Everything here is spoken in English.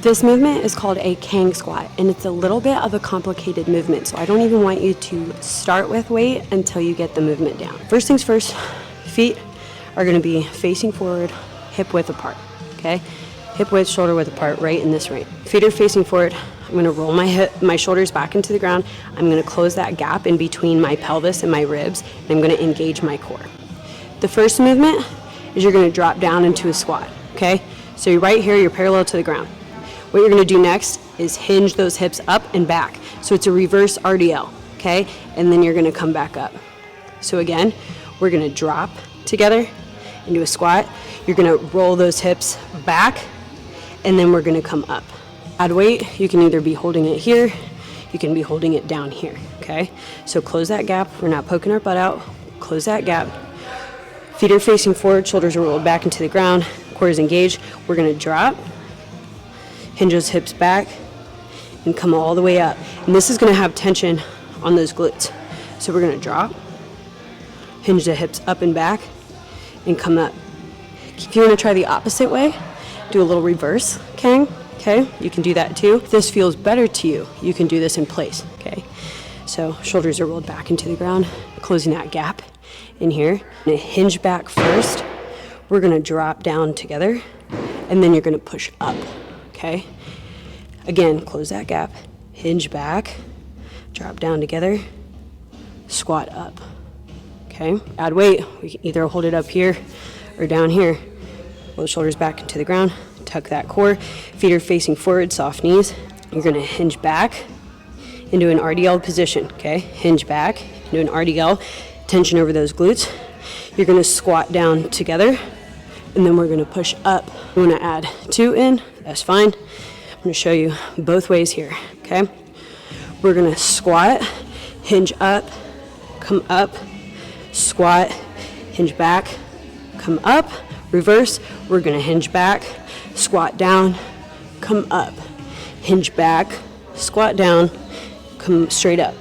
This movement is called a KANG squat, and it's a little bit of a complicated movement, so I don't even want you to start with weight until you get the movement down. First things first, feet are going to be facing forward, hip width apart, okay? Hip width, shoulder width apart, right in this range. Feet are facing forward. I'm going to roll my shoulders back into the ground. I'm going to close that gap in between my pelvis and my ribs, and I'm going to engage my core. The first movement is you're going to drop down into a squat, okay? So you're right here, you're parallel to the ground. What you're going to do next is hinge those hips up and back. So it's a reverse RDL, okay? And then you're going to come back up. So again, we're going to drop together into a squat. You're going to roll those hips back, and then we're going to come up. Add weight. You can either be holding it here, you can be holding it down here, okay? So close that gap. We're not poking our butt out. Close that gap. Feet are facing forward, shoulders are rolled back into the ground, core is engaged. We're going to drop. Hinge those hips back and come all the way up. And this is going to have tension on those glutes. So we're going to drop, hinge the hips up and back, and come up. If you want to try the opposite way, do a little reverse KANG, okay? You can do that too. If this feels better to you, you can do this in place, okay? So shoulders are rolled back into the ground, closing that gap in here. And hinge back first. We're going to drop down together, and then you're going to push up. Okay, again, close that gap, hinge back, drop down together, squat up. Okay, add weight. We can either hold it up here or down here. Roll the shoulders back into the ground, tuck that core, feet are facing forward, soft knees. You're going to hinge back into an RDL position. Okay, hinge back into an RDL, tension over those glutes. You're going to squat down together, and then we're going to push up. You want to add 2 in, that's fine. I'm going to show you both ways here, okay? We're going to squat, hinge up, come up, squat, hinge back, come up, reverse. We're going to hinge back, squat down, come up, hinge back, squat down, come straight up.